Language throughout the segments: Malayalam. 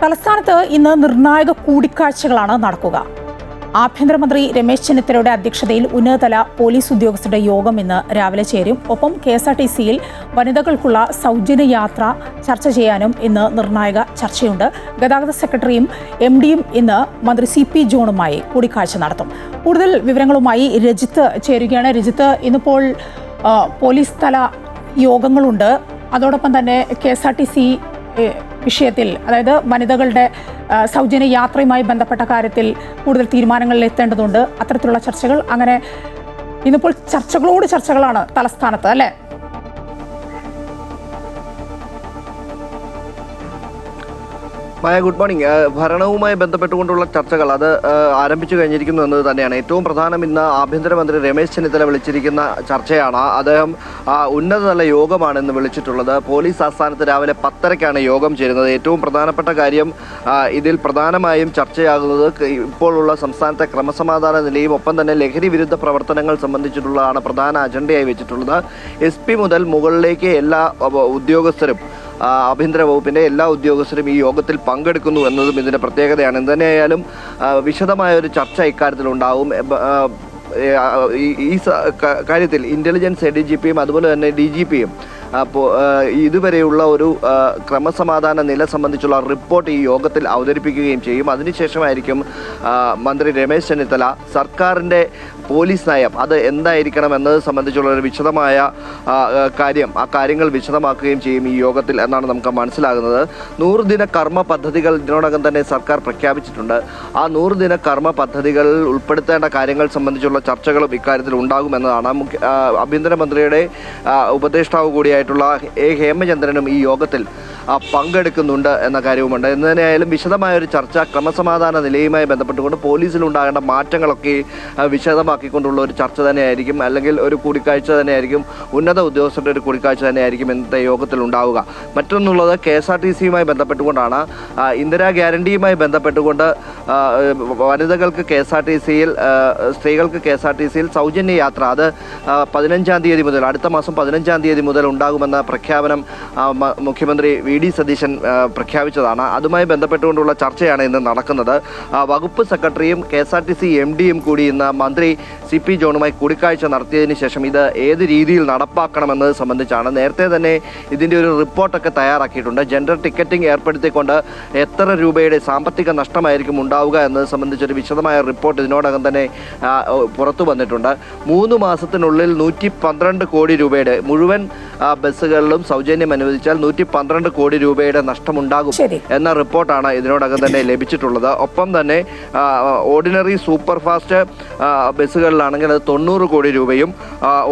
തലസ്ഥാനത്ത് ഇന്ന് നിർണായക കൂടിക്കാഴ്ചകളാണ് നടക്കുക. ആഭ്യന്തരമന്ത്രി രമേശ് ചെന്നിത്തലയുടെ അധ്യക്ഷതയിൽ ഉന്നതതല പോലീസ് ഉദ്യോഗസ്ഥരുടെ യോഗം ഇന്ന് രാവിലെ ചേരും. ഒപ്പം KSRTCയിൽ വനിതകൾക്കുള്ള സൗജന്യ യാത്ര ചർച്ച ചെയ്യാനും ഇന്ന് നിർണായക ചർച്ചയുണ്ട്. ഗതാഗത സെക്രട്ടറിയും MDയും ഇന്ന് മന്ത്രി CP ജോണുമായി കൂടിക്കാഴ്ച നടത്തും. കൂടുതൽ വിവരങ്ങളുമായി രജിത്ത് ചേരുകയാണ്. രജിത്ത്, ഇന്നിപ്പോൾ പോലീസ് തല യോഗങ്ങളുണ്ട്. അതോടൊപ്പം തന്നെ KSRTC വിഷയത്തിൽ, അതായത് വനിതകളുടെ സൗജന്യ യാത്രയുമായി ബന്ധപ്പെട്ട കാര്യത്തിൽ കൂടുതൽ തീരുമാനങ്ങളിൽ എത്തേണ്ടതുണ്ട്. അത്തരത്തിലുള്ള ചർച്ചകൾ, അങ്ങനെ ഇന്നിപ്പോൾ ചർച്ചകളാണ് തലസ്ഥാനത്ത്, അല്ലേ? മായ, ഗുഡ് മോർണിംഗ്. ഭരണവുമായി ബന്ധപ്പെട്ടുകൊണ്ടുള്ള ചർച്ചകൾ അത് ആരംഭിച്ചു കഴിഞ്ഞിരിക്കുന്നു എന്നത് തന്നെയാണ് ഏറ്റവും പ്രധാനം. ഇന്ന് ആഭ്യന്തരമന്ത്രി രമേശ് ചെന്നിത്തല വിളിച്ചിരിക്കുന്ന ചർച്ചയാണ്. അദ്ദേഹം ഉന്നതതല യോഗമാണ് ഇന്ന് വിളിച്ചിട്ടുള്ളത്. പോലീസ് ആസ്ഥാനത്ത് രാവിലെ 10:30-ക്കാണ് യോഗം ചേരുന്നത്. ഏറ്റവും പ്രധാനപ്പെട്ട കാര്യം ഇതിൽ പ്രധാനമായും ചർച്ചയാകുന്നത് ഇപ്പോഴുള്ള സംസ്ഥാനത്തെ ക്രമസമാധാന നിലയും ഒപ്പം തന്നെ ലഹരി വിരുദ്ധ പ്രവർത്തനങ്ങൾ സംബന്ധിച്ചിട്ടുള്ളതാണ് പ്രധാന അജണ്ടയായി വെച്ചിട്ടുള്ളത്. SP മുതൽ മുകളിലേക്ക് എല്ലാ ഉദ്യോഗസ്ഥരും, ആഭ്യന്തര വകുപ്പിൻ്റെ എല്ലാ ഉദ്യോഗസ്ഥരും ഈ യോഗത്തിൽ പങ്കെടുക്കുന്നു എന്നതും ഇതിൻ്റെ പ്രത്യേകതയാണ്. എന്തുതന്നെയായാലും വിശദമായൊരു ചർച്ച ഇക്കാര്യത്തിലുണ്ടാവും. ഈ കാര്യത്തിൽ ഇൻ്റലിജൻസ് ADGPയും അതുപോലെ തന്നെ DGPയും ഇതുവരെയുള്ള ഒരു ക്രമസമാധാന നില സംബന്ധിച്ചുള്ള റിപ്പോർട്ട് ഈ യോഗത്തിൽ അവതരിപ്പിക്കുകയും ചെയ്യും. അതിനുശേഷമായിരിക്കും മന്ത്രി രമേശ് ചെന്നിത്തല സർക്കാരിൻ്റെ പോലീസ് നയം അത് എന്തായിരിക്കണം എന്നത് സംബന്ധിച്ചുള്ള ഒരു വിശദമായ കാര്യങ്ങൾ വിശദമാക്കുകയും ചെയ്യും ഈ യോഗത്തിൽ എന്നാണ് നമുക്ക് മനസ്സിലാകുന്നത്. 100 ദിന കർമ്മ പദ്ധതികൾ ഇതിനോടകം തന്നെ സർക്കാർ പ്രഖ്യാപിച്ചിട്ടുണ്ട്. ആ 100 ദിന കർമ്മ പദ്ധതികളിൽ ഉൾപ്പെടുത്തേണ്ട കാര്യങ്ങൾ സംബന്ധിച്ചുള്ള ചർച്ചകളും ഇക്കാര്യത്തിൽ ഉണ്ടാകുമെന്നതാണ്. ആഭ്യന്തരമന്ത്രിയുടെ ഉപദേഷ്ടാവ് കൂടിയായിട്ടുള്ള ഹേമചന്ദ്രനും ഈ യോഗത്തിൽ പങ്കെടുക്കുന്നുണ്ട് എന്ന കാര്യവുമുണ്ട്. എന്ന് തന്നെയായാലും വിശദമായൊരു ചർച്ച ക്രമസമാധാന നിലയുമായി ബന്ധപ്പെട്ടുകൊണ്ട് പോലീസിൽ ഉണ്ടാകേണ്ട മാറ്റങ്ങളൊക്കെ വിശദമാക്കിക്കൊണ്ടുള്ള ഒരു ചർച്ച തന്നെയായിരിക്കും, അല്ലെങ്കിൽ ഒരു കൂടിക്കാഴ്ച തന്നെയായിരിക്കും, ഉന്നത ഉദ്യോഗസ്ഥരുടെ ഒരു കൂടിക്കാഴ്ച തന്നെയായിരിക്കും ഇന്നത്തെ യോഗത്തിൽ ഉണ്ടാവുക. മറ്റൊന്നുള്ളത് KSRTCയുമായി ബന്ധപ്പെട്ടുകൊണ്ടാണ്. ഇന്ദിരാ ഗ്യാരണ്ടിയുമായി ബന്ധപ്പെട്ടുകൊണ്ട് വനിതകൾക്ക് KSRTCയിൽ, സ്ത്രീകൾക്ക് KSRTCയിൽ സൗജന്യ യാത്ര അത് 15-ാം തീയതി മുതൽ, അടുത്ത മാസം 15-ാം തീയതി മുതൽ ഉണ്ടാകുമെന്ന പ്രഖ്യാപനം മുഖ്യമന്ത്രി VD സതീശൻ പ്രഖ്യാപിച്ചതാണ്. അതുമായി ബന്ധപ്പെട്ടുകൊണ്ടുള്ള ചർച്ചയാണ് ഇന്ന് നടക്കുന്നത്. വകുപ്പ് സെക്രട്ടറിയും KSRTC MDയും കൂടി ഇന്ന് മന്ത്രി CP ജോണുമായി കൂടിക്കാഴ്ച നടത്തിയതിന് ശേഷം ഇത് ഏത് രീതിയിൽ നടപ്പാക്കണമെന്നത് സംബന്ധിച്ചാണ്. നേരത്തെ തന്നെ ഇതിൻ്റെ ഒരു റിപ്പോർട്ടൊക്കെ തയ്യാറാക്കിയിട്ടുണ്ട്. ജെൻഡർ ടിക്കറ്റിംഗ് ഏർപ്പെടുത്തിക്കൊണ്ട് എത്ര രൂപയുടെ സാമ്പത്തിക നഷ്ടമായിരിക്കും ഉണ്ടാവുക എന്നത് സംബന്ധിച്ചൊരു വിശദമായ റിപ്പോർട്ട് ഇതിനോടകം തന്നെ പുറത്തു വന്നിട്ടുണ്ട്. 3 മാസത്തിനുള്ളിൽ 112 കോടി രൂപയുടെ മുഴുവൻ ബസ്സുകളിലും സൗജന്യം അനുവദിച്ചാൽ 112 കോടി രൂപയുടെ നഷ്ടമുണ്ടാകും എന്ന റിപ്പോർട്ടാണ് ഇതിനോടകം തന്നെ ലഭിച്ചിട്ടുള്ളത്. ഒപ്പം തന്നെ ഓർഡിനറി സൂപ്പർ ഫാസ്റ്റ് ബസ്സുകളിലാണെങ്കിൽ അത് 90 കോടി രൂപയും,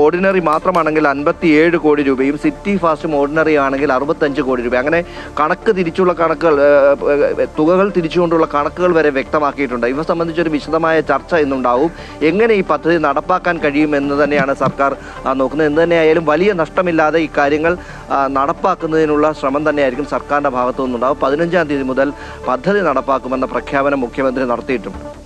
ഓർഡിനറി മാത്രമാണെങ്കിൽ 57 കോടി രൂപയും, സിറ്റി ഫാസ്റ്റും ഓർഡിനറി ആണെങ്കിൽ 65 കോടി രൂപ. അങ്ങനെ തുകകൾ തിരിച്ചുകൊണ്ടുള്ള കണക്കുകൾ വരെ വ്യക്തമാക്കിയിട്ടുണ്ട്. ഇവ സംബന്ധിച്ചൊരു വിശദമായ ചർച്ച ഇന്നുണ്ടാവും. എങ്ങനെ ഈ പദ്ധതി നടപ്പാക്കാൻ കഴിയുമെന്ന് തന്നെയാണ് സർക്കാർ നോക്കുന്നത്. എന്ന് തന്നെയായാലും വലിയ നഷ്ടമില്ലാതെ ഈ കാര്യങ്ങൾ നടപ്പാക്കുന്നതിനുള്ള ശ്രമം തന്നെയായിരിക്കും സർക്കാരിൻ്റെ ഭാഗത്തു നിന്നുണ്ടാവും. 15-ാം തീയതി മുതൽ പദ്ധതി നടപ്പാക്കുമെന്ന പ്രഖ്യാപനം മുഖ്യമന്ത്രി നടത്തിയിട്ടുണ്ട്.